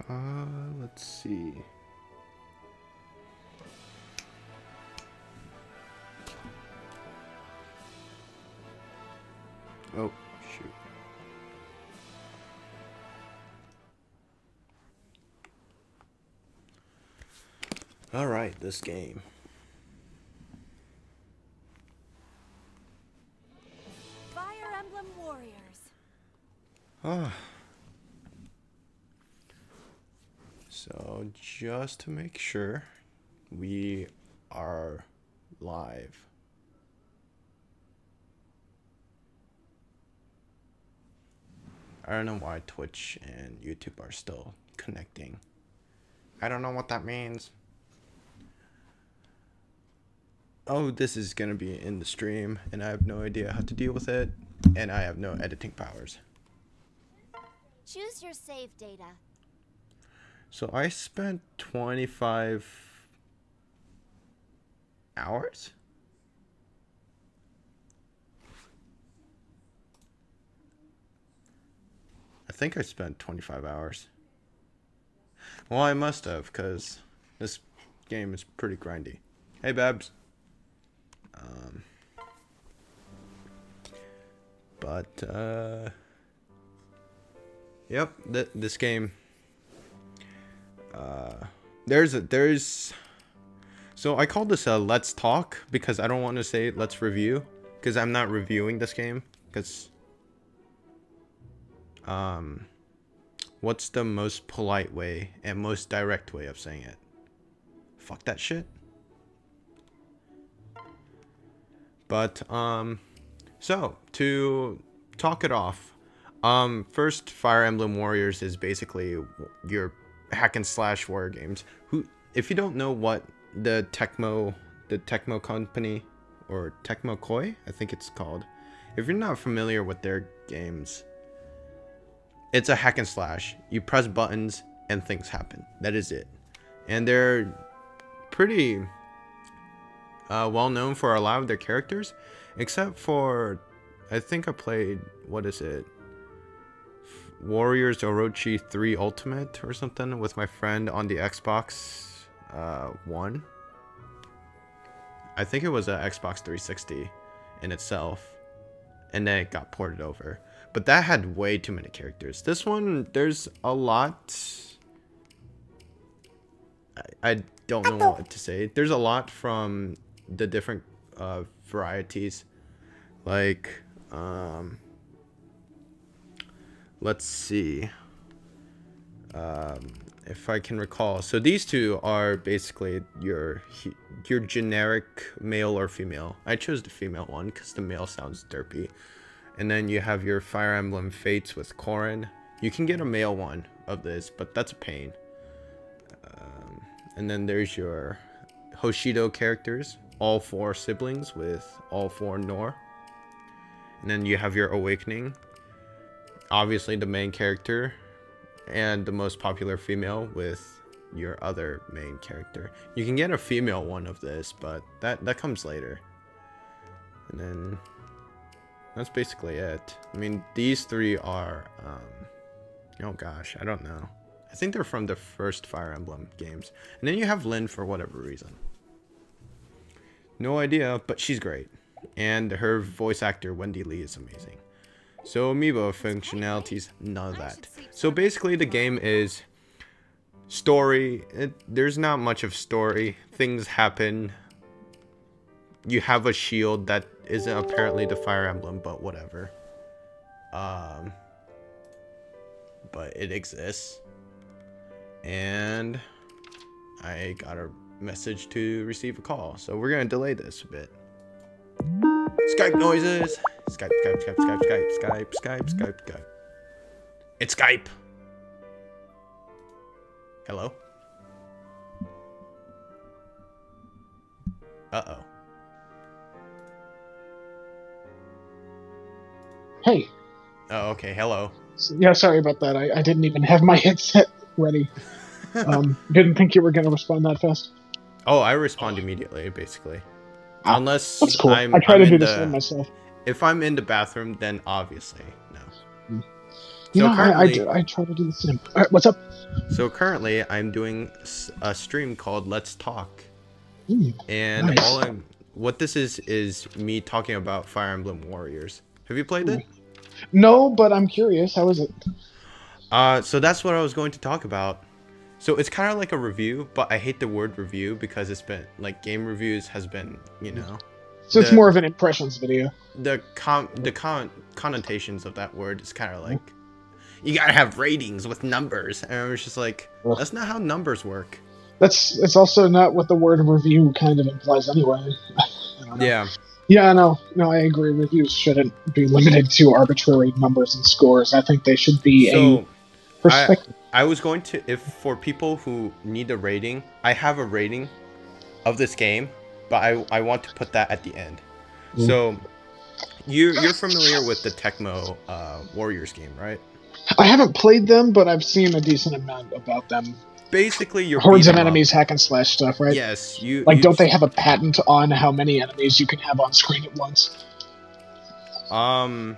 Let's see. Oh, shoot. All right, this game. Fire Emblem Warriors. Ah. So, just to make sure, we are live. I don't know why Twitch and YouTube are still connecting. I don't know what that means. Oh, this is gonna be in the stream, and I have no idea how to deal with it, and I have no editing powers. Choose your save data. So I spent 25 hours? I think I spent 25 hours. Well, I must have, because this game is pretty grindy. Hey, Babs. Yep, this game, so I call this a let's talk, because I don't want to say let's review, because I'm not reviewing this game, because, what's the most polite way and most direct way of saying it? Fuck that shit. But, so, to talk it off, first, Fire Emblem Warriors is basically your hack and slash warrior games. If you don't know what the Tecmo company, or Tecmo Koei, I think it's called. If you're not familiar with their games, it's a hack and slash. You press buttons and things happen. That is it. And they're pretty well known for a lot of their characters, except for, I think I played, what is it? Warriors Orochi 3 Ultimate or something with my friend on the Xbox One. I think it was a Xbox 360 in itself, and then it got ported over. But that had way too many characters. This one, there's a lot. I don't know what to say. There's a lot from the different varieties. Like, let's see. If I can recall. So these two are basically your generic male or female. I chose the female one because the male sounds derpy. And then you have your Fire Emblem Fates with Corrin. You can get a male one of this, but that's a pain. And then there's your Hoshido characters, all 4 siblings with all 4 Nor. And then you have your Awakening, obviously the main character, and the most popular female with your other main character. You can get a female one of this, but that comes later. And then that's basically it. I mean, these 3 are, oh gosh, I don't know. I think they're from the first Fire Emblem games. And then you have Lynn for whatever reason. No idea, but she's great. And her voice actor, Wendy Lee, is amazing. So amiibo functionalities, none of that. So basically the game is story. There's not much of story. Things happen. You have a shield that isn't apparently the Fire Emblem, but whatever. But it exists. And I got a message to receive a call. So we're gonna delay this a bit. Skype noises. Skype. It's Skype. Hello? Uh-oh. Hey. Oh, okay. Hello. Yeah, sorry about that. I didn't even have my headset ready. Didn't think you were going to respond that fast. Oh, I respond immediately, basically. Unless that's cool. I try to do the same myself. If I'm in the bathroom, then obviously, no. You So know, currently, I try to do the same. All right, what's up? I'm doing a stream called Let's Talk, Ooh, and nice. what this is me talking about Fire Emblem Warriors. Have you played Ooh. it? No, but I'm curious. How is it? So that's what I was going to talk about. So it's kind of like a review, but I hate the word review because it's been like game reviews has been, you know, So it's the more of an impressions video. connotations of that word is kind of like you gotta have ratings with numbers, and I was just like, Ugh. that's not how numbers work. It's also not what the word review kind of implies anyway. I don't know. Yeah. Yeah, no, I agree. Reviews shouldn't be limited to arbitrary numbers and scores. I think they should be So a perspective. I was going to, if for people who need a rating, I have a rating of this game, but I want to put that at the end. So you're familiar with the Tecmo Warriors game, right? I haven't played them, but I've seen a decent amount about them. Basically, you're Hordes of beat 'em enemies, up. hack and slash stuff, right? Yes, you Like, you don't they have a patent on how many enemies you can have on screen at once? Something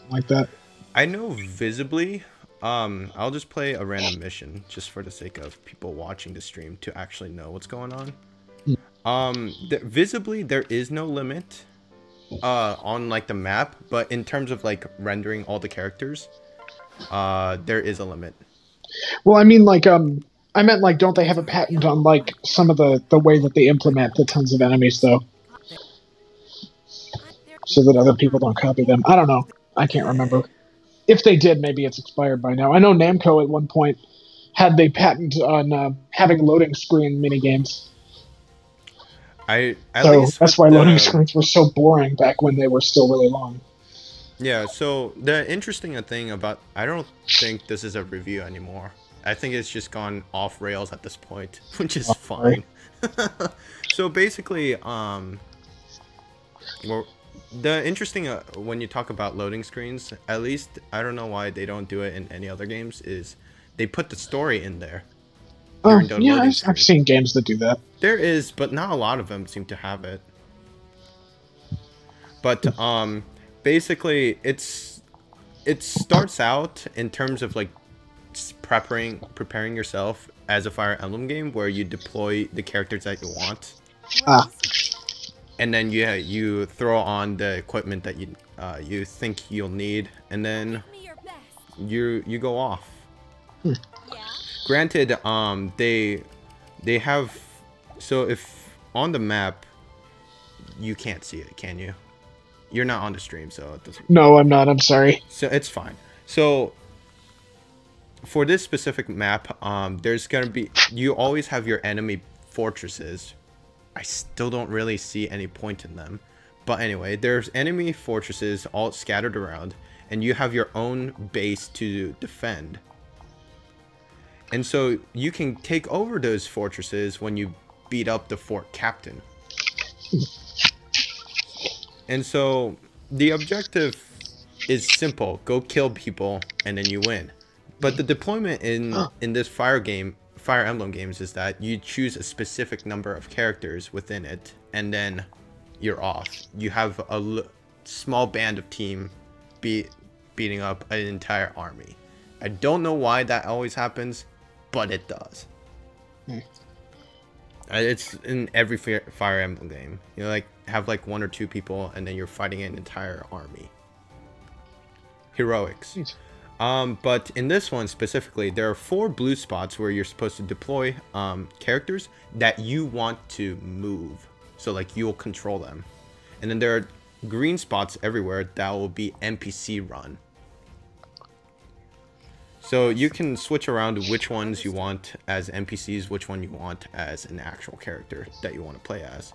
like that. I know visibly. I'll just play a random mission just for the sake of people watching the stream to actually know what's going on. Visibly there is no limit on like the map, but in terms of like rendering all the characters, there is a limit. Well, I mean, like, I meant, like, don't they have a patent on, like, some of the way that they implement the tons of enemies, though? So that other people don't copy them. I don't know. I can't remember. If they did, maybe it's expired by now. I know Namco at one point had the patent on having loading screen minigames. At So least that's with why loading the, screens were so boring back when they were still really long. yeah, so the interesting thing about, I don't think this is a review anymore. I think it's just gone off rails at this point, which is fine. So basically, well, the interesting when you talk about loading screens, at least I don't know why they don't do it in any other games, is they put the story in there. Oh, during the yeah, loading I've screen. seen games that do that. There is, but not a lot of them seem to have it. But basically it starts out in terms of like preparing yourself as a Fire Emblem game where you deploy the characters that you want. And then you throw on the equipment that you think you'll need, and then you go off. Granted, they have, so if on the map you can't see it, can you? You're not on the stream, so it doesn't. No, I'm not. I'm sorry. So it's fine. So for this specific map, there's gonna be, you always have your enemy fortresses. I still don't really see any point in them, but anyway, there's enemy fortresses all scattered around, and you have your own base to defend. And so you can take over those fortresses when you beat up the fort captain. And so the objective is simple: go kill people, and then you win. But the deployment in this Fire Emblem games is that you choose a specific number of characters within it, and then you're off. You have a small band of team beating up an entire army. I don't know why that always happens, but it does. It's in every Fire Emblem game. You know, like have like 1 or 2 people, and then you're fighting an entire army. Heroics. But in this one specifically, there are 4 blue spots where you're supposed to deploy characters that you want to move. So like you'll control them. And then there are green spots everywhere that will be NPC run. So you can switch around which ones you want as NPCs, which one you want as an actual character that you want to play as.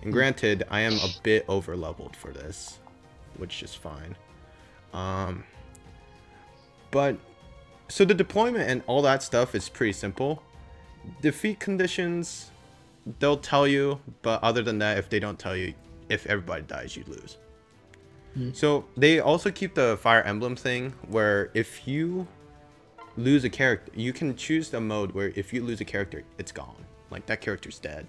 And granted, I am a bit over leveled for this, which is fine. But so the deployment and all that stuff is pretty simple. Defeat conditions, they'll tell you, but other than that, if they don't tell you, if everybody dies, you lose. So they also keep the Fire Emblem thing where if you lose a character, you can choose the mode where if you lose a character, it's gone. Like that character's dead.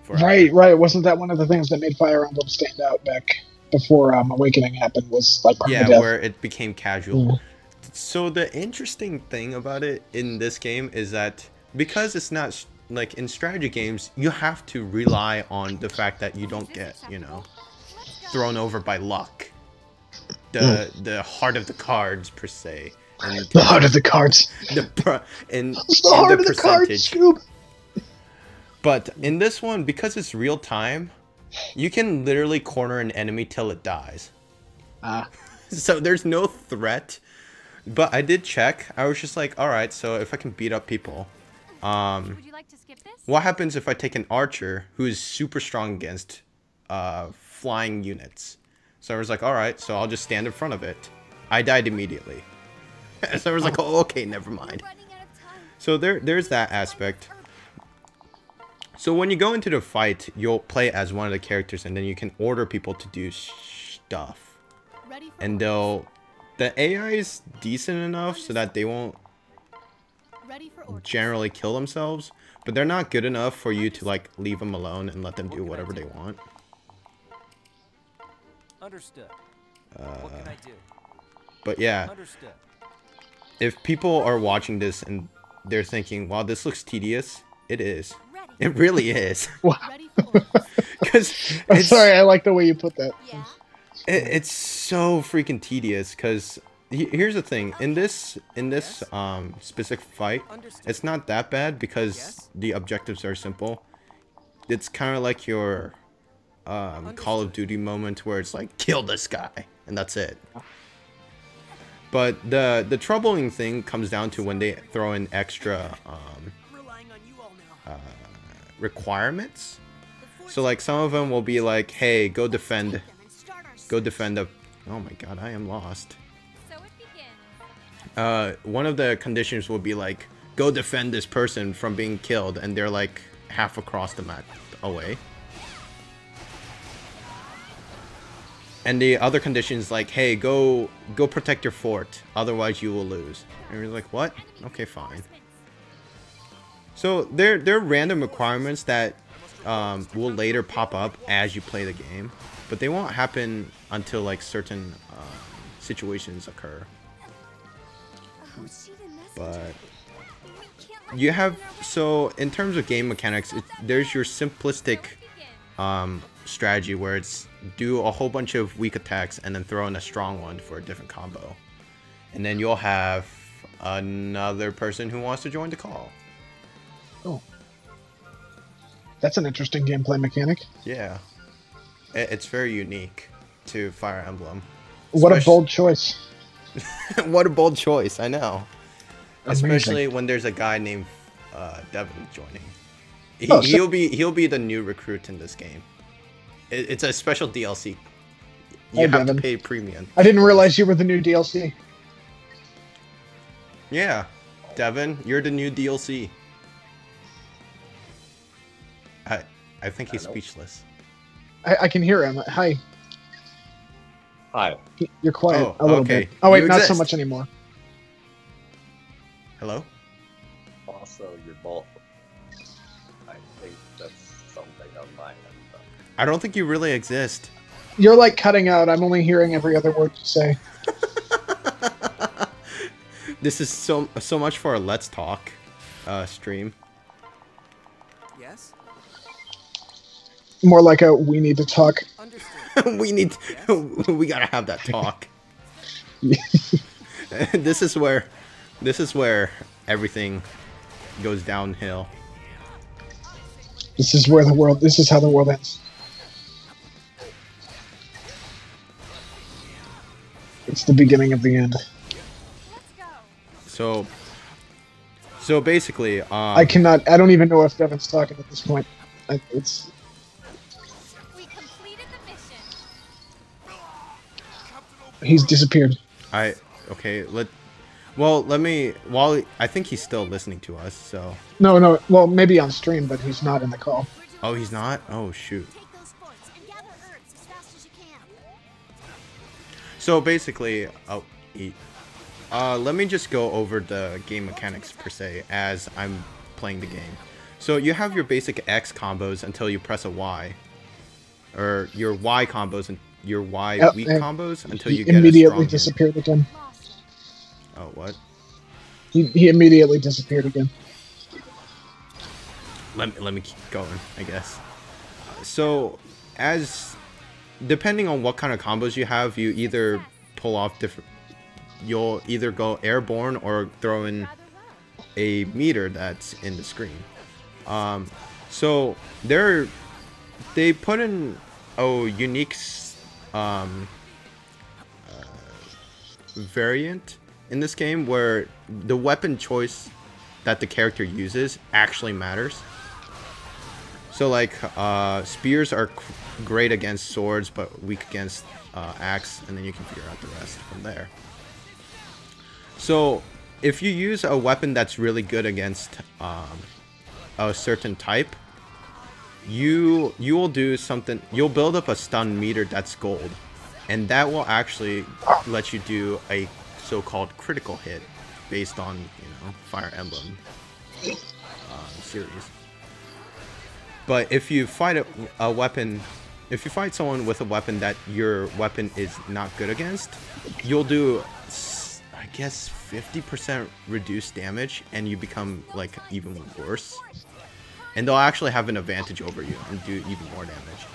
Forever. Right. Wasn't that one of the things that made Fire Emblem stand out back before Awakening happened? Was like yeah, where it became casual. So the interesting thing about it in this game is that because it's not like in strategy games, you have to rely on the fact that you don't get, you know, thrown over by luck. The heart of the cards per se. And The heart of the cards. In The heart of the cards, Scoob. But in this one, because it's real time, you can literally corner an enemy till it dies. So there's no threat. But I did check. I was just like, all right, so if I can beat up people, Would you like to skip this? what happens if I take an archer who is super strong against flying units? So I was like, all right, so I'll just stand in front of it. I died immediately. So I was like, oh, okay, never mind. Running out of time. So there's that aspect. So when you go into the fight, you'll play as one of the characters, and then you can order people to do stuff. Ready for And the AI is decent enough so that they won't Ready for orders. generally kill themselves, but they're not good enough for you to like leave them alone and let them do whatever they want. Understood. What can I do? But yeah, Understood. if people are watching this and they're thinking, wow, this looks tedious, it is. Ready. It really is. Ready for orders. Because I'm sorry, I like the way you put that. Yeah. it's so freaking tedious. Because here's the thing, in this specific fight, Understood. it's not that bad because Yes. the objectives are simple. It's kind of like your Call of Duty moment where it's like, kill this guy, and that's it. But the troubling thing comes down to when they throw in extra Relying on you all now. requirements. So like some of them will be like, hey, go defend a... Oh my god, I am lost. So it begins. One of the conditions will be like, go defend this person from being killed, and they're like half across the map away. And the other condition is like, hey, go protect your fort, otherwise you will lose. And you're like, what? Okay, fine. So they're random requirements that will later pop up as you play the game, but they won't happen until like certain situations occur. Oh, she didn't message But her. We can't let you her have, ruin our so in terms of game mechanics, there's your simplistic begin. strategy where it's do a whole bunch of weak attacks and then throw in a strong one for a different combo, and then you'll have another person who wants to join the call. Oh. That's an interesting gameplay mechanic. Yeah, it's very unique to Fire Emblem. What a Especially- bold choice. What a bold choice, I know. Amazing. Especially when there's a guy named Devin joining. Oh, so- He'll be the new recruit in this game. It's a special DLC. You Hey, have Devin. to pay premium. I didn't realize you were the new DLC. Yeah, Devin, you're the new DLC. I think he's speechless. I can hear him. Hi. Hi. You're quiet Oh, a little okay. bit. Oh, wait, You not so exist. much anymore. Hello? Also, you're both. I think that's something on my end. I don't think you really exist. You're like cutting out. I'm only hearing every other word you say. This is so much for a Let's Talk stream. Yes. More like a we need to talk. Understood. we gotta have that talk. This is where everything goes downhill. This is how the world ends. It's the beginning of the end. Let's go. So basically, I don't even know if Devin's talking at this point. It's We completed the mission. he's disappeared. I think he's still listening to us. So No, well, maybe on stream, but he's not in the call. oh, he's not. Oh shoot. Take those forts and gather herbs as fast as you can. So basically, let me just go over the game mechanics per se as I'm playing the game. So you have your basic X combos until you press a Y, or your Y combos and your Y weak and combos until He you get a immediately strong hit. disappeared again. Lost. Oh, what? He immediately disappeared again. Let me keep going, I guess. So, depending on what kind of combos you have, you either pull off different. You'll either go airborne or throw in a meter that's in the screen. So they put in a unique variant in this game where the weapon choice that the character uses actually matters. So like spears are great against swords but weak against axe, and then you can figure out the rest from there. So if you use a weapon that's really good against a certain type, you will do something. You'll build up a stun meter that's gold, and that will actually let you do a so-called critical hit based on, you know, Fire Emblem series. But if you fight a weapon, if you fight someone with a weapon that your weapon is not good against, you'll do, I guess, 50% reduced damage, and you become like even worse. And they'll actually have an advantage over you and do even more damage.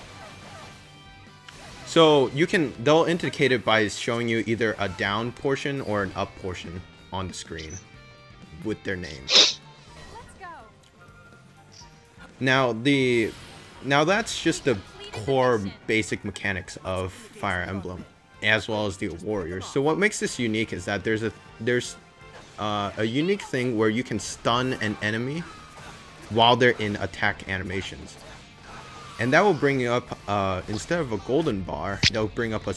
So they'll indicate it by showing you either a down portion or an up portion on the screen with their name. Now that's just the core basic mechanics of Fire Emblem, as well as the Warriors. So what makes this unique is that there's a unique thing where you can stun an enemy while they're in attack animations, and that will bring you up instead of a golden bar, they'll bring up a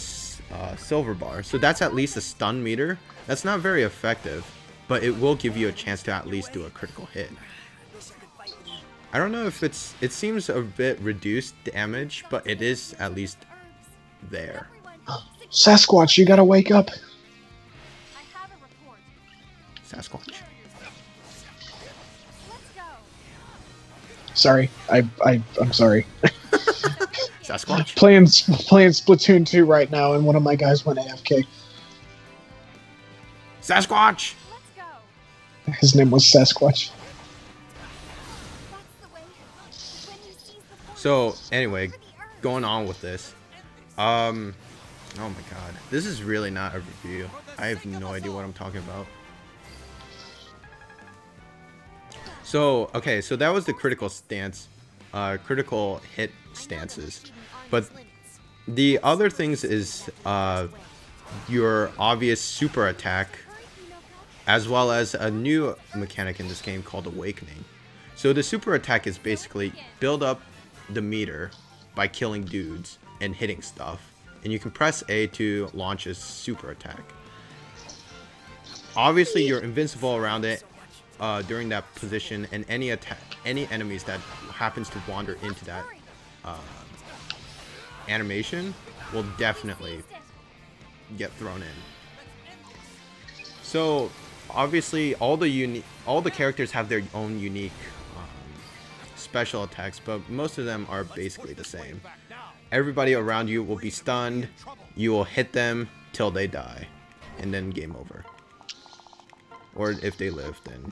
silver bar. So that's at least a stun meter. That's not very effective, but it will give you a chance to at least do a critical hit. I don't know if it seems a bit reduced damage, but it is at least there. Sasquatch, you gotta wake up. I have a report. Sasquatch. Let's go. Sorry, I'm sorry. Sasquatch. playing Splatoon 2 right now, and one of my guys went AFK. Sasquatch. Let's go. His name was Sasquatch. That's the way. When you seize the force, So anyway, for the earth. going on with this. Oh my god, this is really not a review. I have no idea what I'm talking about. So, okay, so that was the critical stance, critical hit stances. But the other things is your obvious super attack, as well as a new mechanic in this game called Awakening. So the super attack is basically build up the meter by killing dudes and hitting stuff. And you can press A to launch a super attack. Obviously, you're invincible around it during that position, and any enemies that happens to wander into that animation will definitely get thrown in. So obviously, all the characters have their own unique special attacks, but most of them are basically the same. Everybody around you will be stunned. You will hit them till they die, and then game over. Or if they live, then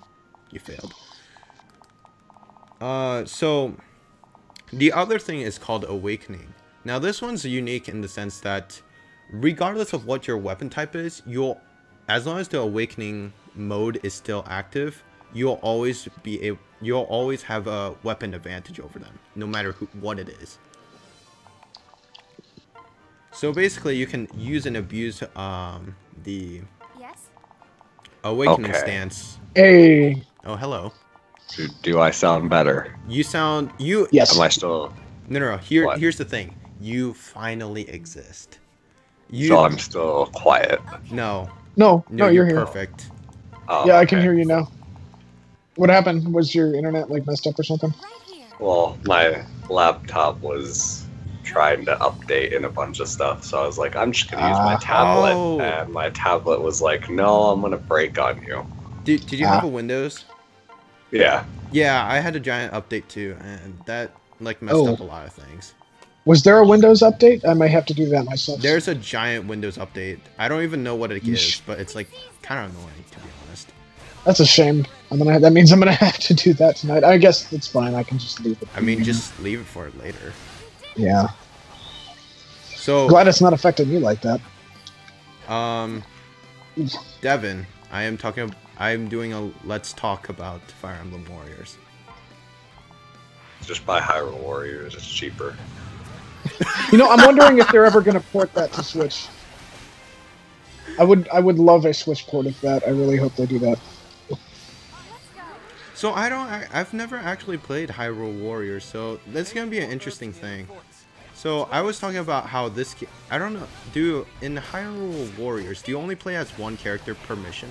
you failed. So the other thing is called Awakening. Now this one's unique in the sense that regardless of what your weapon type is, as long as the Awakening mode is still active, you'll always have a weapon advantage over them, no matter what it is. So basically, you can use and abuse the Yes. Awakening Okay. stance. Hey, Oh, hello. Do I sound better? Yes. Am I still? No. What? Here's the thing. You finally exist. So I'm still quiet. No, no, you're you're here. perfect. Oh, Yeah, I can okay. hear you now. What happened? Was your internet like messed up or something? Right here. Well, my laptop was trying to update and a bunch of stuff, so I was like, I'm just gonna use my tablet, Oh. and my tablet was like, no, I'm gonna break on you. Did you have a Windows? Yeah. Yeah, I had a giant update too, and that like messed Oh. up a lot of things. Was there a Windows update? I might have to do that myself. There's a giant Windows update. I don't even know what it is, but it's like kind of annoying to be honest. That's a shame. That means I'm gonna have to do that tonight. I guess it's fine. I can just leave it. I mean, just leave it for later. Yeah. So Glad it's not affecting you like that. Devin, I'm doing a let's talk about Fire Emblem Warriors. Just buy Hyrule Warriors. It's cheaper. You know, I'm wondering if they're ever gonna port that to Switch. I would love a Switch port of that. I really hope they do that. So I've never actually played Hyrule Warriors, so that's gonna be an interesting thing. So I was talking about how this, I don't know, in Hyrule Warriors, do you only play as one character per mission?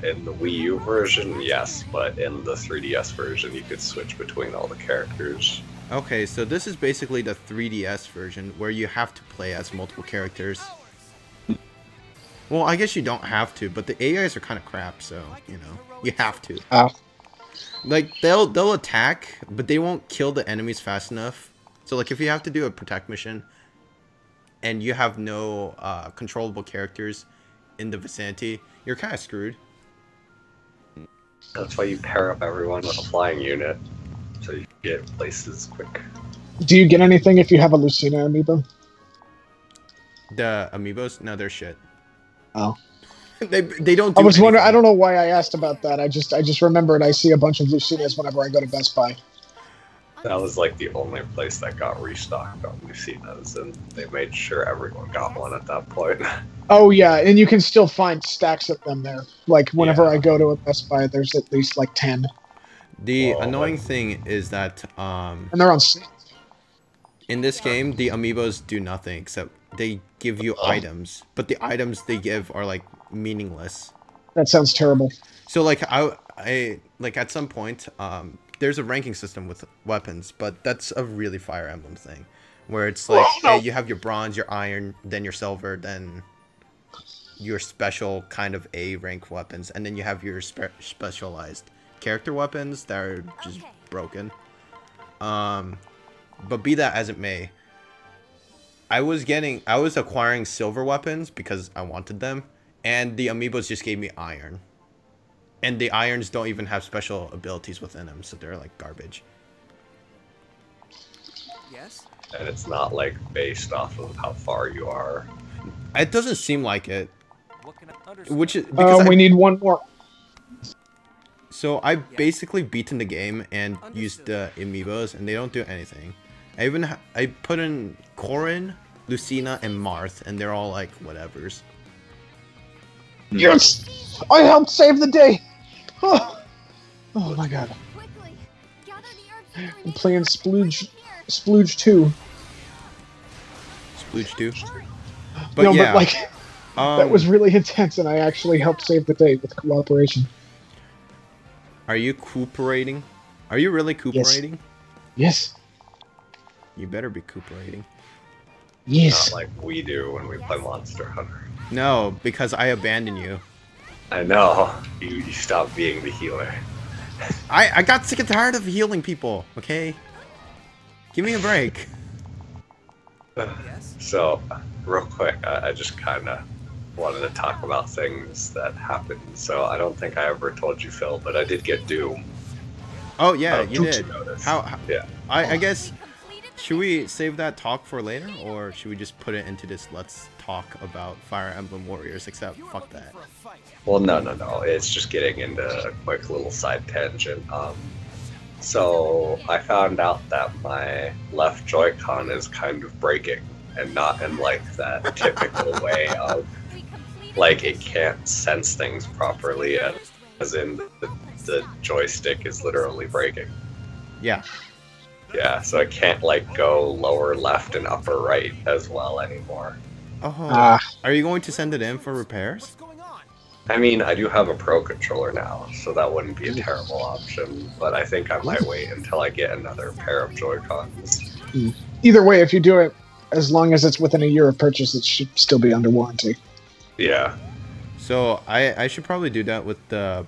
In the Wii U version, yes, but in the 3DS version, you could switch between all the characters. Okay, so this is basically the 3DS version where you have to play as multiple characters. Well, I guess you don't have to, but the AIs are kind of crap, so, you know, you have to. Like, they'll attack, but they won't kill the enemies fast enough. So, like, if you have to do a protect mission, and you have no controllable characters in the vicinity, you're kind of screwed. That's why you pair up everyone with a flying unit, so you get places quick. Do you get anything if you have a Lucina amiibo? The amiibos? No, they're shit. Oh. They don't do I was wondering, anything. I don't know why I asked about that. I just remembered I see a bunch of Lucinas whenever I go to Best Buy. That was like the only place that got restocked on Lucinas, and they made sure everyone got one at that point. Oh yeah, and you can still find stacks of them there. Like whenever I go to a Best Buy, there's at least like 10. The annoying thing is that And they're on sale. in this game, the amiibos do nothing except they give you items, but the items they give are like meaningless. That sounds terrible. So like I like at some point, there's a ranking system with weapons, but that's a really Fire Emblem thing, where it's like, hey, you have your bronze, your iron, then your silver, then your special kind of A rank weapons, and then you have your specialized character weapons that are just broken. But be that as it may, I was acquiring silver weapons because I wanted them, and the amiibos just gave me iron. And the irons don't even have special abilities within them, so they're like garbage. Yes? And it's not like based off of how far you are. It doesn't seem like it. What can I understand? Which is because We need one more. So I basically beaten the game and used the amiibos, and they don't do anything. I put in Corrin, Lucina, and Marth, and they're all like whatevers. Yes! I helped save the day! Oh, oh my god. Quickly, gather the herbs I'm playing Splooge 2. Splooge 2. But No, yeah, but like, that was really intense, and I actually helped save the day with cooperation. Are you cooperating? Are you really cooperating? Yes. You better be cooperating. Yes. Not like we do when we play Monster Hunter. No, because I abandoned you. I know. You stopped being the healer. I got sick and tired of healing people, okay? Give me a break. Yes? So, real quick, I just kind of wanted to talk about things that happened. So, I don't think I ever told you, Phil, but I did get Doom. Oh yeah, Oh, you don't did. you notice? How Yeah. I guess, should we save that talk for later, or should we just put it into this let's talk about Fire Emblem Warriors, except fuck that. Well, no. It's just getting into a quick little side tangent. So I found out that my left Joy-Con is kind of breaking, and not in like that typical way of like it can't sense things properly, as in the joystick is literally breaking. Yeah. Yeah, so I can't like go lower left and upper right as well anymore. Oh. Are you going to send it in for repairs? I mean, I do have a Pro controller now, so that wouldn't be a terrible option, but I think I might wait until I get another pair of Joy-Cons. Either way, if you do it, as long as it's within a year of purchase, it should still be under warranty. Yeah. So I should probably do that with the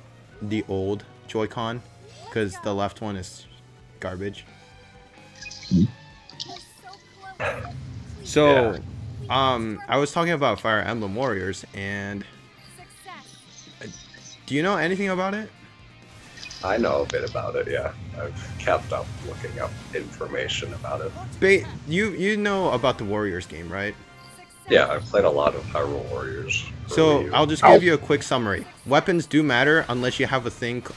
old Joy-Con, because the left one is garbage. We're so close. So, I was talking about Fire Emblem Warriors, and Success. do you know anything about it? I know a bit about it, yeah. I've kept up looking up information about it. You know about the Warriors game, right? Yeah, I've played a lot of Hyrule Warriors. So I'll just give you a quick summary. Weapons do matter unless you have a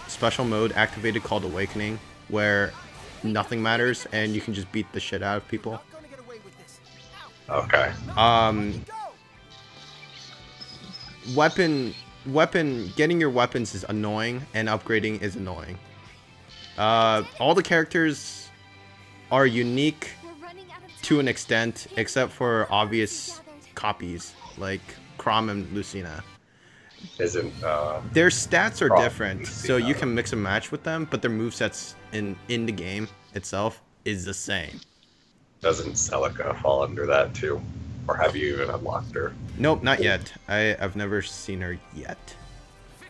special mode activated called Awakening, where nothing matters and you can just beat the shit out of people. Okay. Getting your weapons is annoying, and upgrading is annoying. All the characters are unique We're running out of to an extent, except for obvious copies like Chrom and Lucina. Isn't Their stats are Chrom, different, so Lucina. you can mix and match with them, but their movesets in the game itself is the same. doesn't Celica fall under that too? Or have you even unlocked her? Nope, not yet. I've never seen her yet.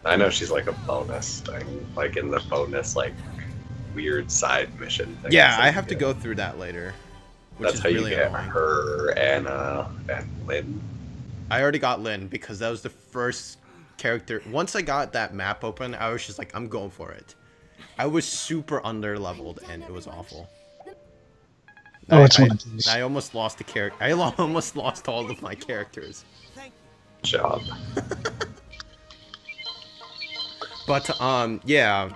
I know she's like a bonus thing, like in the bonus like weird side mission thing. Yeah, I have to go through that later, which That's is how really you get annoying. her, Anna, and Lynn. I already got Lynn because that was the first character. Once I got that map open, I was just like, I'm going for it. I was super under leveled and it was awful. Oh, it's one of these. I almost lost the character. I almost lost all of my characters. Job. But yeah,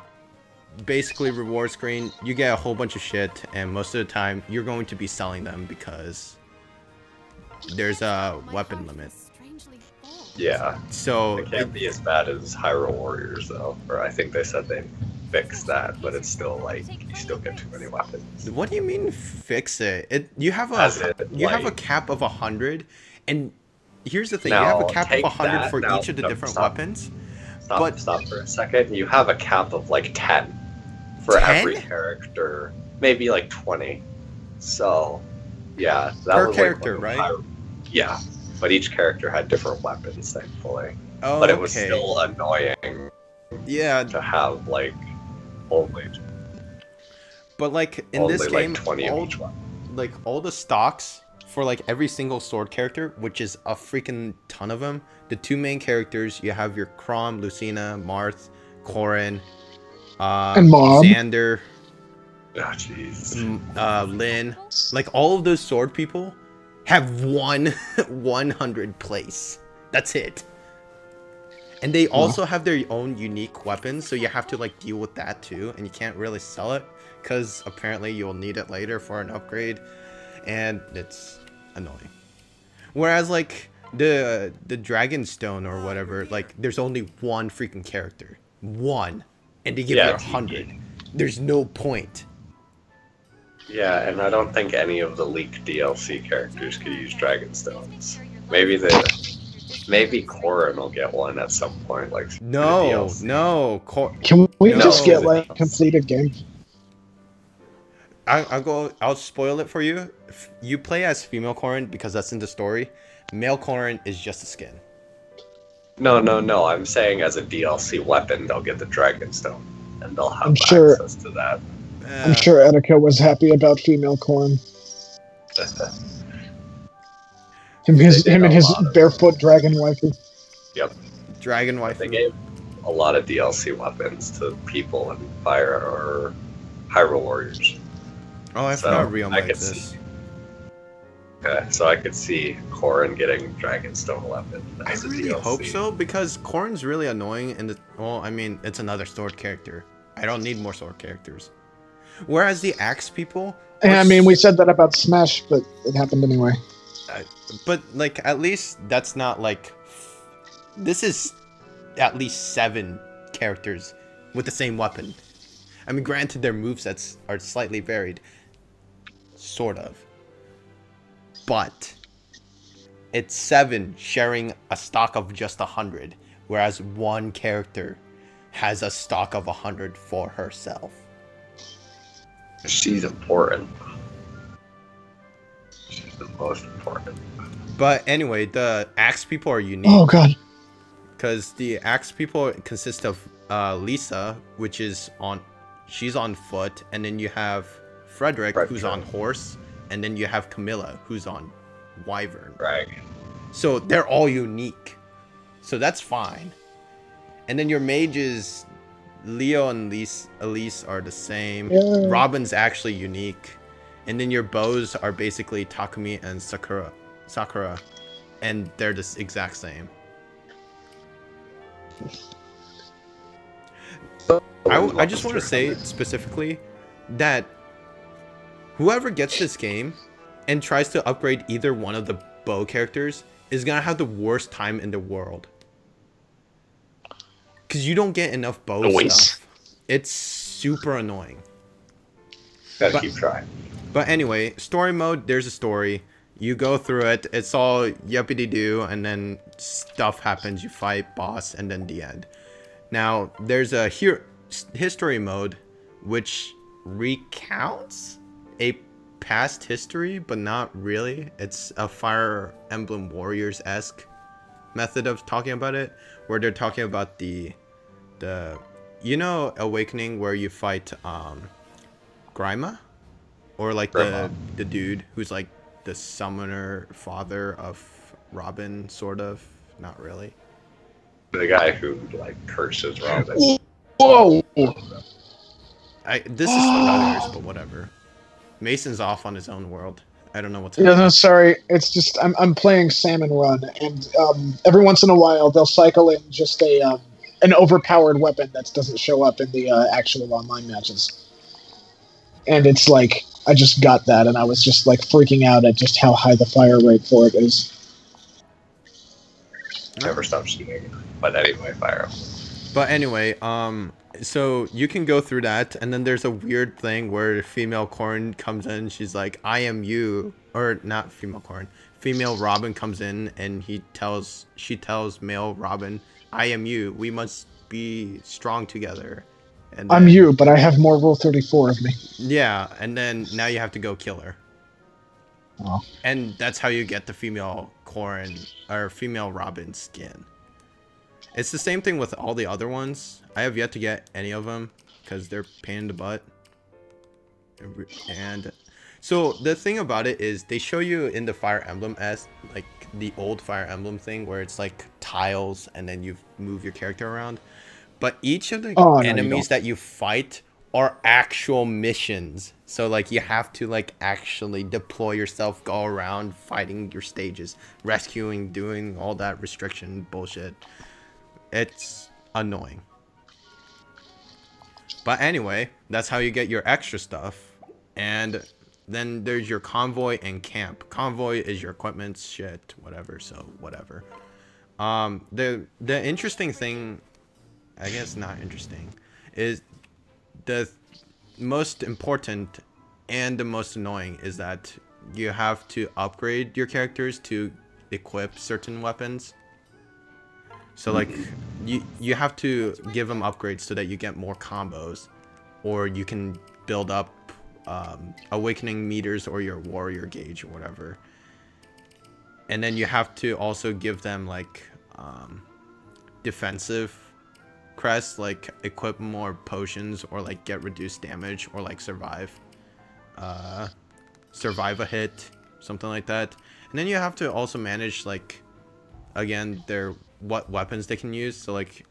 basically reward screen, you get a whole bunch of shit, and most of the time you're going to be selling them because there's a weapon limit. strangely full. Yeah, So it can't be as bad as Hyrule Warriors though. Or I think they said they fixed that, but it's still like you still get too many weapons. what do you mean fix it? You have As a in, have a like- cap of 100, and here's the thing: you have a Now, cap of take 100 that. for Now, each of the no, different stop. weapons. Stop for a second. You have a cap of like 10 for 10? every character, maybe like 20. So, yeah, that Per was character, like right? Yeah, but each character had different weapons, thankfully. Oh, But it was okay. still annoying Yeah, to have like only but like in only this like game, 20 all, of each one. like all the stocks for like every single sword character, which is a freaking ton of them. The two main characters, you have your Chrom, Lucina, Marth, Corrin, And Mob. Xander, Oh, jeez. Lynn. Like all of those sword people have 100 place. That's it. And they also have their own unique weapons, so you have to like deal with that too, and you can't really sell it because apparently you'll need it later for an upgrade, and it's annoying. Whereas like the Dragon Stone or whatever, like there's only one freaking character, one, and they give Yeah, you it's 100. There's no point. Yeah, and I don't think any of the leaked DLC characters could use Dragon Stones. Maybe Corrin will get one at some point, like through the No, DLC. no. Can we No. just get like a completed game? I'll spoil it for you. You play as female Corrin because that's in the story. Male Corrin is just a skin. No. I'm saying as a DLC weapon, they'll get the Dragon Stone, and they'll have I'm sure- access to that. I'm sure Etika was happy about female corn. Him and his barefoot dragon waifu. Yep, Dragon Wife. they gave a lot of DLC weapons to people in Fire or Hyrule Warriors. Oh, I So, forgot Real I Might could exists. see- Okay, so I could see Corrin getting Dragonstone weapon I as a really DLC. hope so because Corrin's really annoying, and well, I mean, it's another sword character. I don't need more sword characters. Whereas the axe people, And I are mean, we said that about Smash, but it happened anyway. but like at least that's not like this is at least 7 characters with the same weapon. I mean, granted, their movesets are slightly varied, sort of, but it's 7 sharing a stock of just 100, whereas one character has a stock of 100 for herself. She's important. She's the most important. But anyway, the axe people are unique. Oh god. Because the axe people consist of Lisa, which is she's on foot, and then you have Frederick, who's on Frederick. horse, and then you have Camilla, who's on wyvern. Right. So they're all unique. So that's fine. And then your mages, Leo and Elise are the same. Yeah. Robin's actually unique. And then your bows are basically Takumi and Sakura. And they're the exact same. I just want to say specifically that whoever gets this game and tries to upgrade either one of the bow characters is going to have the worst time in the world. Because you don't get enough bow stuff. It's super annoying. Gotta keep trying. But anyway, story mode, there's a story. You go through it, it's all yuppity-doo, and then stuff happens, you fight boss, and then the end. Now, there's a history mode, which recounts a past history, but not really. It's a Fire Emblem Warriors-esque method of talking about it, where they're talking about the you know, Awakening, where you fight Grima, or like the dude who's like the summoner father of Robin, sort of, not really. The guy who like curses Robin. Whoa! This is spoilers, but whatever. Mason's off on his own world. I don't know what's Yeah, happening. no, sorry. It's just I'm playing Salmon Run, and every once in a while they'll cycle in just an overpowered weapon that doesn't show up in the actual online matches. And it's like I just got that, and I was just like freaking out at just how high the fire rate for it is. Never stop shooting. But anyway, fire. But anyway, so you can go through that, and then there's a weird thing where female Corrin comes in, she's like, I am you, or not female Corrin, female Robin comes in, and she tells male Robin, I am you, we must be strong together. And I'm you, but I have more Rule 34 of me. Yeah, and then now you have to go kill her. Oh. And that's how you get the female Corrin, or female Robin skin. It's the same thing with all the other ones. I have yet to get any of them because they're pain in the butt. And so the thing about it is they show you in the Fire Emblem as like the old Fire Emblem thing where it's like tiles and then you move your character around. But each of the enemies that you fight are actual missions. So like you have to like actually deploy yourself, go around fighting your stages, rescuing, doing all that restriction bullshit. It's annoying. But anyway, that's how you get your extra stuff. And then there's your convoy and camp. Convoy is your equipment, shit, whatever, so whatever. The interesting thing, I guess not interesting, is the most important and the most annoying is that you have to upgrade your characters to equip certain weapons. So like you have to give them upgrades so that you get more combos, or you can build up awakening meters or your warrior gauge or whatever. And then you have to also give them like defensive crests, like equip more potions or like get reduced damage or like survive a hit, something like that. And then you have to also manage like again what weapons they can use. So like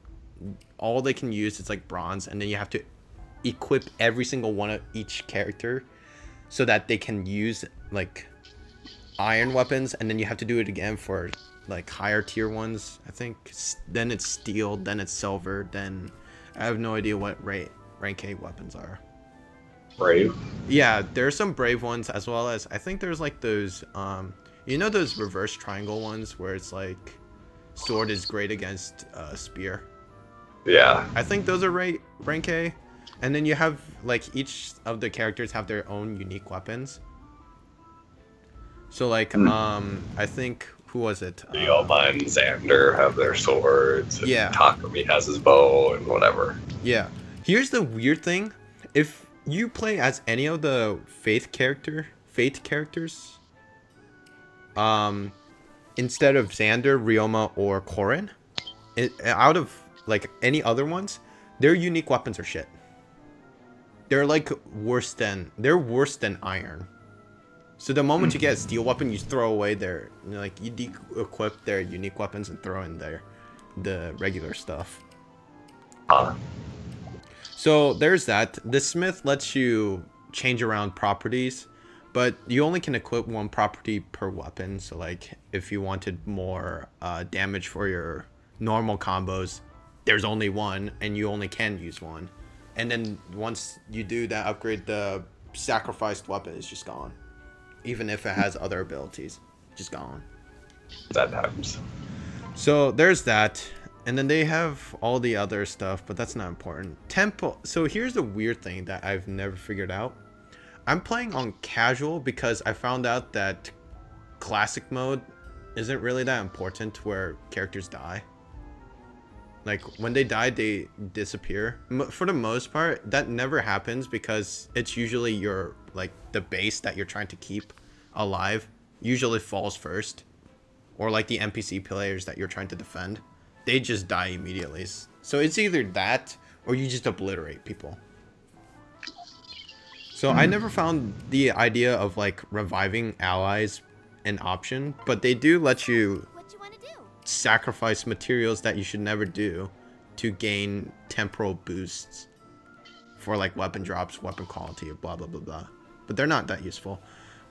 all they can use is like bronze, and then you have to equip every single one of each character so that they can use like iron weapons, and then you have to do it again for like higher tier ones. I think then it's steel, then it's silver, then I have no idea what rank A weapons are. Brave? Yeah, there's some brave ones, as well as I think there's like those you know those reverse triangle ones where it's like sword is great against spear. Yeah. I think those are rank A. And then you have like each of the characters have their own unique weapons. So like I think who was it? Leoma and Xander have their swords. And Yeah. Takumi has his bow and whatever. Yeah. Here's the weird thing. If you play as any of the Fate characters, instead of Xander, Ryoma, or Corrin, out of like any other ones, their unique weapons are shit. they're like they're worse than iron. So the moment you get a steel weapon, you throw away their, you know, like you de-equip their unique weapons and throw in the regular stuff. So there's that. The smith lets you change around properties, but you only can equip one property per weapon. So like if you wanted more damage for your normal combos, there's only one and you only can use one. And then once you do that upgrade, the sacrificed weapon is just gone. Even if it has other abilities, just gone. That happens. So there's that. And then they have all the other stuff, but that's not important. Temple. So here's the weird thing that I've never figured out. I'm playing on casual because I found out that classic mode isn't really that important where characters die. Like when they die, they disappear. For the most part, that never happens because it's usually your, like, the base that you're trying to keep alive usually falls first. Or like the NPC players that you're trying to defend. They just die immediately. So it's either that or you just obliterate people. So I never found the idea of like reviving allies an option, but they do let you sacrifice materials that you should never do to gain temporal boosts for like weapon drops, weapon quality, blah blah blah blah. But they're not that useful.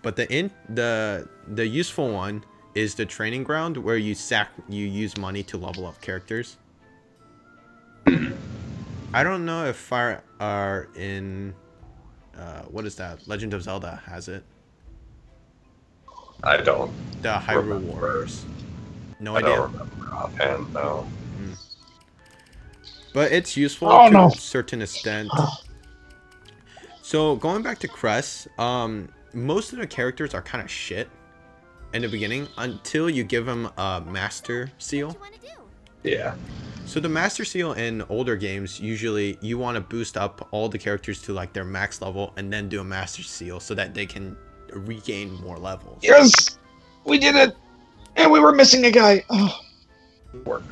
But the useful one is the training ground where you use money to level up characters. I don't know if Fire are in what is that? Legend of Zelda has it. I don't. The Hyrule Warriors. No I idea. don't remember offhand, no. But it's useful Oh, to no. a certain extent. So going back to Cress, most of the characters are kind of shit in the beginning until you give them a Master Seal. Yeah. So the Master Seal in older games, usually you want to boost up all the characters to like their max level and then do a Master Seal so that they can regain more levels. Yes, we did it, and we were missing a guy. Oh. Work.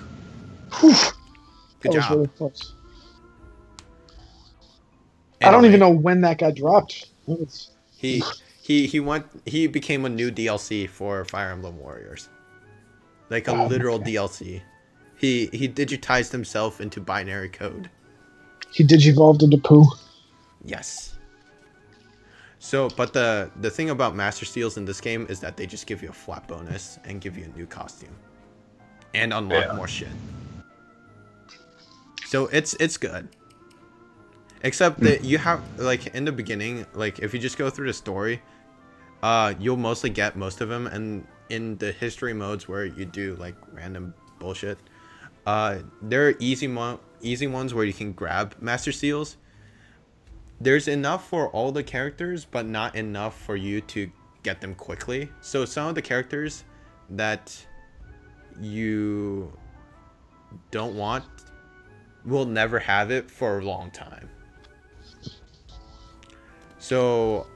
Whew. Good That was job. really close. I don't Anyway, even know when that got dropped. That was- he became a new DLC for Fire Emblem Warriors. Like a literal okay. DLC. He digitized himself into binary code. He digivolved into poo. Yes. So, but the thing about Master Seals in this game is that they just give you a flat bonus and give you a new costume. And unlock more shit. So it's good. Except that you have, like, in the beginning, like, if you just go through the story, you'll mostly get most of them. And in the history modes where you do, like, random bullshit, there are easy ones where you can grab Master Seals. There's enough for all the characters, but not enough for you to get them quickly. So some of the characters that you don't want will never have it for a long time. So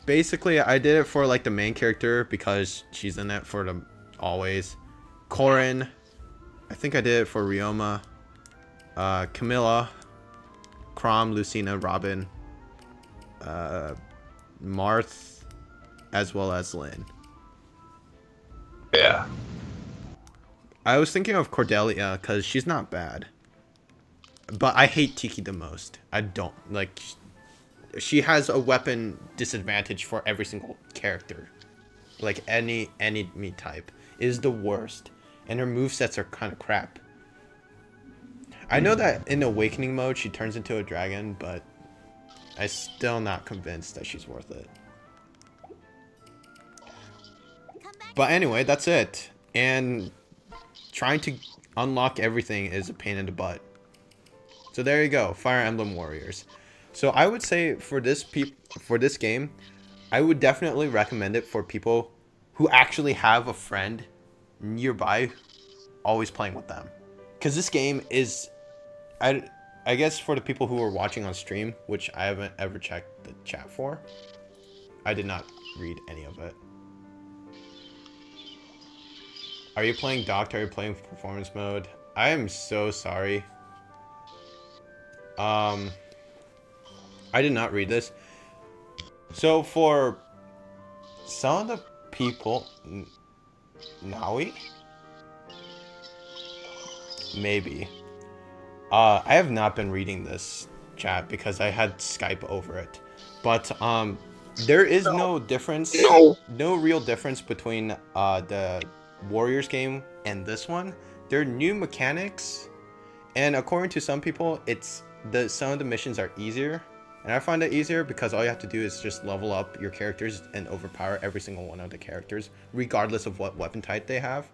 basically I did it for like the main character because she's in it for the always. Corrin, I think I did it for Ryoma, Camilla, Chrom, Lucina, Robin, Marth, as well as Lynn. Yeah. I was thinking of Cordelia because she's not bad. But I hate Tiki the most. I don't like. She has a weapon disadvantage for every single character. Like any enemy type is the worst, and her movesets are kind of crap. I know that in Awakening mode she turns into a dragon, but I'm still not convinced that she's worth it. But anyway, that's it. And trying to unlock everything is a pain in the butt. So there you go, Fire Emblem Warriors. So I would say for this game, I would definitely recommend it for people who actually have a friend nearby, always playing with them. Because this game is, I guess for the people who are watching on stream, which I haven't ever checked the chat for, I did not read any of it. Are you playing docked? Are you playing performance mode? I am so sorry. I did not read this. So for some of the people, Naui? Maybe. I have not been reading this chat because I had Skype over it. But there is no difference, no real difference between the Warriors game and this one. There are new mechanics, and according to some people, some of the missions are easier. And I find it easier because all you have to do is just level up your characters and overpower every single one of the characters, regardless of what weapon type they have.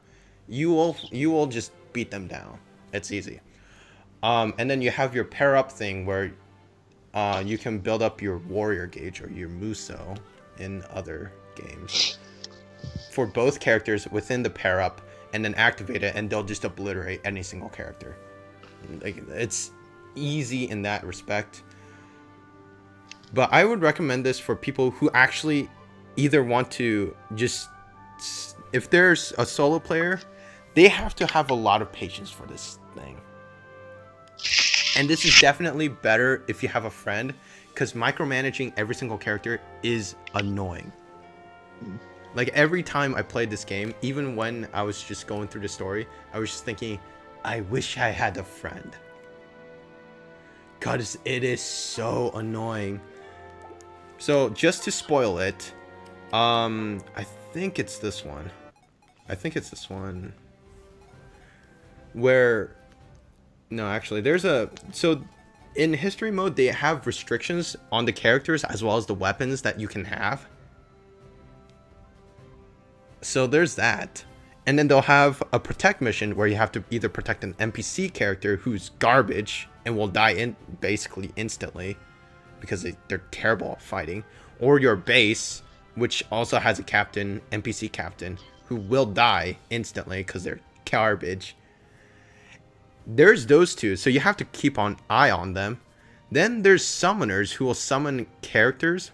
You will just beat them down. It's easy. And then you have your pair up thing where you can build up your warrior gauge or your muso in other games for both characters within the pair up, and then activate it, and they'll just obliterate any single character. Like, it's easy in that respect. But I would recommend this for people who actually either want to just, if there's a solo player, they have to have a lot of patience for this thing. And this is definitely better if you have a friend, because micromanaging every single character is annoying. Like, every time I played this game, even when I was just going through the story, I was just thinking, I wish I had a friend. God, it is so annoying. So, just to spoil it, I think it's this one. Where... No, actually, so in history mode, they have restrictions on the characters as well as the weapons that you can have. So there's that. And then they'll have a protect mission where you have to either protect an NPC character who's garbage and will die basically instantly because they're terrible at fighting, or your base, which also has a captain, NPC captain, who will die instantly because they're garbage. There's those two, so you have to keep an eye on them. Then there's summoners who will summon characters,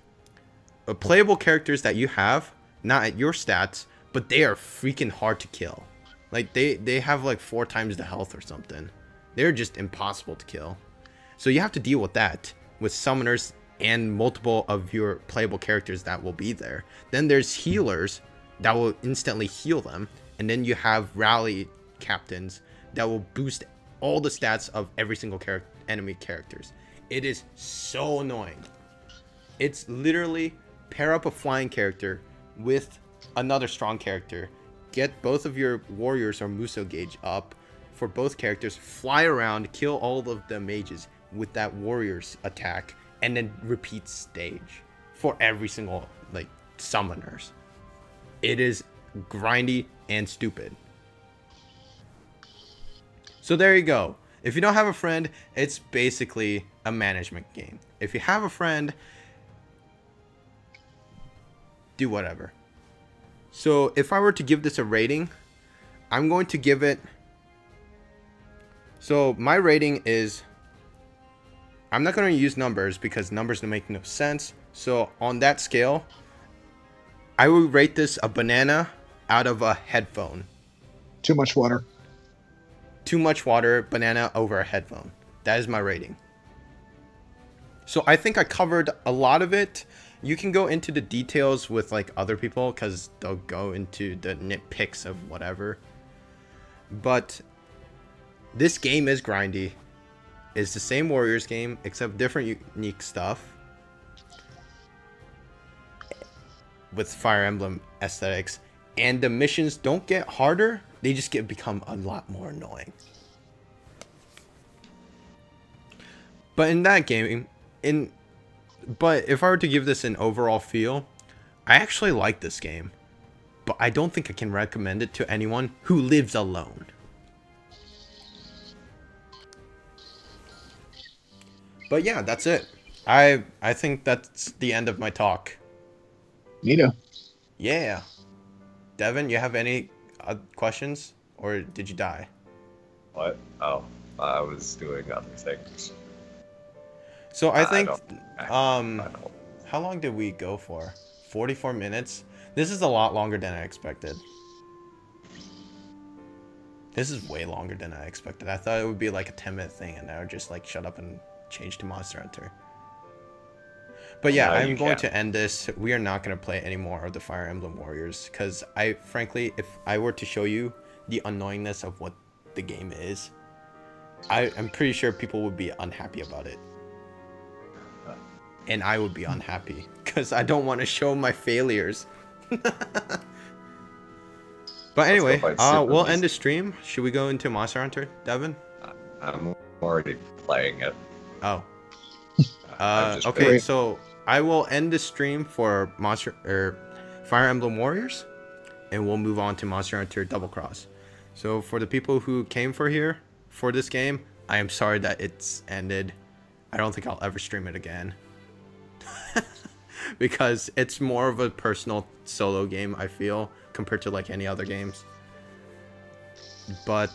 playable characters that you have, not at your stats, but they are freaking hard to kill. Like, they have like 4 times the health or something. They're just impossible to kill. So you have to deal with that, with summoners and multiple of your playable characters that will be there. Then there's healers that will instantly heal them. And then you have rally captains that will boost all the stats of every single enemy characters. It is so annoying. It's literally pair up a flying character with another strong character, get both of your warriors or muso gauge up for both characters, fly around, kill all of the mages with that warrior's attack, and then repeat stage for every single like summoners. It is grindy and stupid. So there you go. If you don't have a friend, it's basically a management game. If you have a friend, do whatever. So if I were to give this a rating, I'm going to give it... So my rating is... I'm not going to use numbers because numbers don't make no sense. So on that scale, I would rate this a banana out of a headphone. Too much water. Too much water, banana over a headphone. That is my rating. So I think I covered a lot of it. You can go into the details with like other people because they'll go into the nitpicks of whatever. But this game is grindy. It's the same Warriors game except different unique stuff. With Fire Emblem aesthetics. And the missions don't get harder. They just become a lot more annoying. But in that game, but if I were to give this an overall feel, I actually like this game. But I don't think I can recommend it to anyone who lives alone. But yeah, that's it. I think that's the end of my talk. Neato. Yeah. Devin, you have any questions? Or did you die? What? Oh, I was doing other things. So I think, I don't. how long did we go for? 44 minutes? This is a lot longer than I expected. This is way longer than I expected. I thought it would be like a 10-minute thing and I would just like shut up and change to Monster Hunter. But yeah, No, I'm you going can't. to end this. We are not going to play any more of the Fire Emblem Warriors because frankly, if I were to show you the annoyingness of what the game is, I'm pretty sure people would be unhappy about it. And I would be unhappy because I don't want to show my failures. But anyway, fight Super we'll Beast. end the stream. Should we go into Monster Hunter, Devin? I'm already playing it. Oh. I've just Okay, been- so I will end the stream for Fire Emblem Warriors, and we'll move on to Monster Hunter Double Cross. So for the people who came for this game, I am sorry that it's ended. I don't think I'll ever stream it again. Because it's more of a personal solo game, I feel, compared to like any other games. But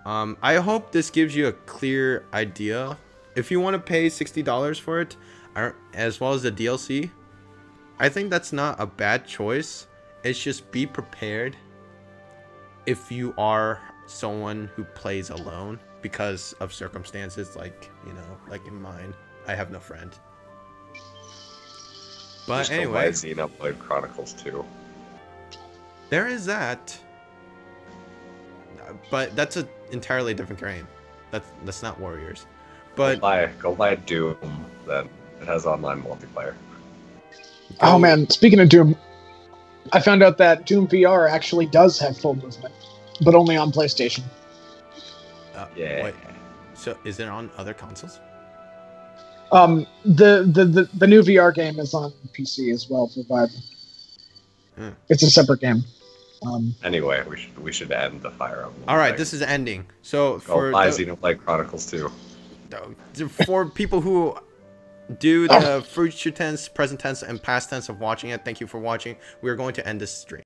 I hope this gives you a clear idea. If you want to pay $60 for it, as well as the DLC, I think that's not a bad choice. It's just be prepared if you are someone who plays alone because of circumstances like, you know, like in mine. I have no friend. But Just anyway, go buy Xenoblade Chronicles 2. there is that. But that's an entirely different game. That's not Warriors. But Go buy Doom. Then it has online multiplayer. Oh man, speaking of Doom, I found out that Doom VR actually does have full movement, but only on PlayStation. Yeah. Wait, so is it on other consoles? The new VR game is on PC as well for Vive. Hmm. It's a separate game. Anyway, we should end the Fire Emblem. All right, thing. this is ending. So Go buy Xenoblade Chronicles 2. for people who do the future tense, present tense, and past tense of watching it, thank you for watching. We are going to end this stream.